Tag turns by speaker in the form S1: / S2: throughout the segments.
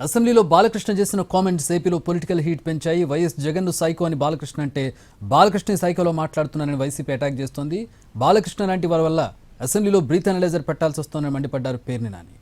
S1: అసెంబ్లీలో బాలకృష్ణ చేసిన కామెంట్స్ ఏపీలో పొలిటికల్ హీట్ పెంచాయి. వైఎస్ జగన్ సైకో అని బాలకృష్ణ అంటే బాలకృష్ణ సైకోలో మాట్లాడుతున్నానని వైసీపీ అటాక్ చేస్తోంది. బాలకృష్ణ లాంటి వారి వల్ల అసెంబ్లీలో బ్రీత్ అనలైజర్ పెట్టాల్సి వస్తోందని మండిపడ్డారు పేర్ని నాని.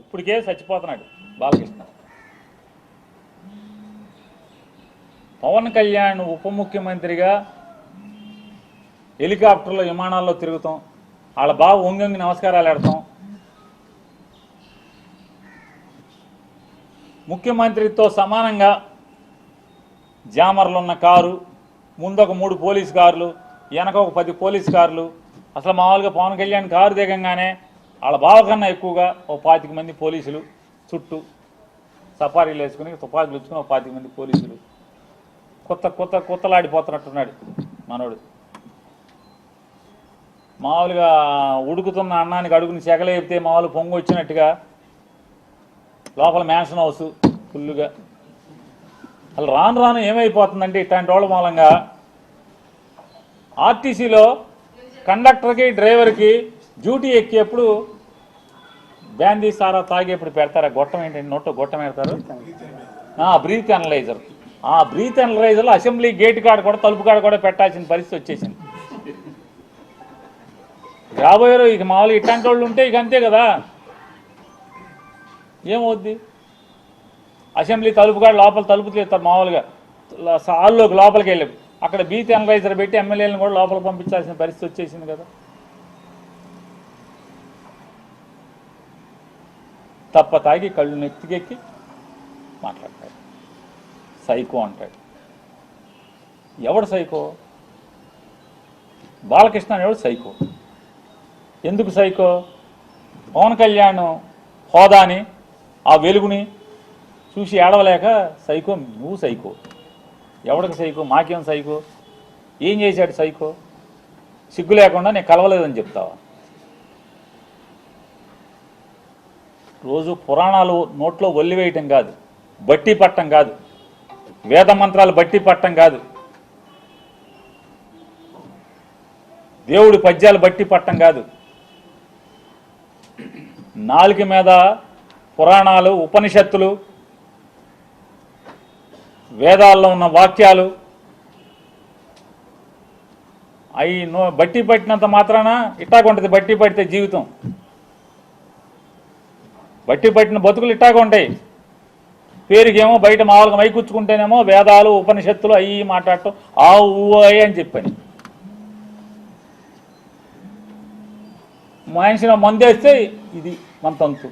S2: ఇప్పటికే చచ్చిపోతున్నాడు బాలకృష్ణ. పవన్ కళ్యాణ్ ఉప ముఖ్యమంత్రిగా హెలికాప్టర్లో విమానాల్లో తిరుగుతాం, వాళ్ళ బాబు వంగి నమస్కారాలు పెడతాం, ముఖ్యమంత్రితో సమానంగా జామర్లు ఉన్న కారు, ముందొక 3 పోలీస్ కార్లు, వెనక ఒక 10 పోలీస్ కార్లు. అసలు మామూలుగా పవన్ కళ్యాణ్ కారు దిగంగానే వాళ్ళ బావ కన్నా ఎక్కువగా ఓ 25 మంది పోలీసులు చుట్టూ సఫారీలు వేసుకుని తుపాకులు ఇచ్చుకుని ఓ 25 మంది పోలీసులు. కొత్తలాడిపోతున్నట్టున్నాడు మనోడు. మామూలుగా ఉడుకుతున్న అన్నానికి అడుగుని సెగలేపితే మామూలు పొంగు వచ్చినట్టుగా లోపల మ్యాన్షన్ హౌస్ ఫుల్లుగా. అసలు రాను రాను ఏమైపోతుందంటే ఇట్లాంటి వాళ్ళ మూలంగా ఆర్టీసీలో కండక్టర్కి డ్రైవర్కి డ్యూటీ ఎక్కేప్పుడు బ్యాందీ సారా తాగేప్పుడు పెడతారా గొట్టం ఏంటంటే నోట్లో గొట్టం పెడతారు, బ్రీత్ అనలైజర్. ఆ బ్రీత్ అనలైజర్లో అసెంబ్లీ గేట్ కాడ కూడా తలుపు కాడ కూడా పెట్టాల్సిన పరిస్థితి వచ్చేసింది. రాబోయారు ఇక మామూలుగా ఇట్లాంటి వాళ్ళు ఉంటే ఇక అంతే కదా. ఏమవుద్ది? అసెంబ్లీ తలుపు కాడ లోపల తలుపు తీస్తారు మామూలుగా హాల్లోకి లోపలికి వెళ్ళి అక్కడ బ్రీత్ అనలైజర్ పెట్టి ఎమ్మెల్యేలను కూడా లోపలికి పంపించాల్సిన పరిస్థితి వచ్చేసింది కదా. తప్ప తాగి కళ్ళు నెత్తికెక్కి మాట్లాడతాడు, సైకో అంటాడు. ఎవడు సైకో? బాలకృష్ణ అనేవాడు సైకో. ఎందుకు సైకో? పవన్ కళ్యాణ్ హోదాని ఆ వెలుగుని చూసి ఏడవలేక సైకో. నువ్వు సైకో. ఎవడికి సైకో? మాకేం సైకో? ఏం చేశాడు సైకో? సిగ్గు లేకుండా నేను కలవలేదని చెప్తావా? రోజు పురాణాలు నోట్లో ఒల్లివేయటం కాదు, బట్టి పట్టం కాదు, వేద మంత్రాలు బట్టి పట్టం కాదు, దేవుడి పద్యాలు బట్టి పట్టం కాదు. నాలుక మీద పురాణాలు, ఉపనిషత్తులు, వేదాల్లో ఉన్న వాక్యాలు అవి బట్టి పట్టినంత మాత్రాన ఇట్టాగుంటుంది. బట్టి పడితే జీవితం, బట్టి పట్టిన బతుకులు ఇట్టాగా ఉంటాయి. పేరుకేమో బయట మామూలుగా మైకూర్చుకుంటేనేమో వేదాలు ఉపనిషత్తులు అవి మాట్లాడటం ఆ ఊ అని చెప్పని మనిషిని మందేస్తే ఇది మన తంతు.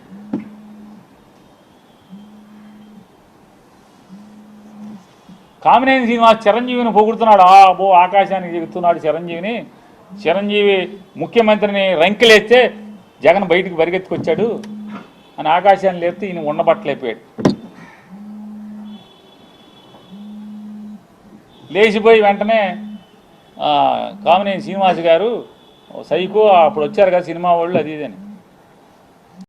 S2: కామినేని శ్రీనివాస్ చిరంజీవిని పొగుడుతున్నాడు. ఆకాశానికి ఎగుతున్నాడు చిరంజీవిని. చిరంజీవి ముఖ్యమంత్రిని రంకెలేస్తే జగన్ బయటికి పరిగెత్తుకొచ్చాడు అని ఆకాశాన్ని లేపితే ఈయన ఉండబట్టలేకపోయాడు. లేచిపోయి వెంటనే కామినేని శ్రీనివాస్ గారు సైకో అప్పుడు వచ్చారు కదా సినిమా వాళ్ళు అది ఇదని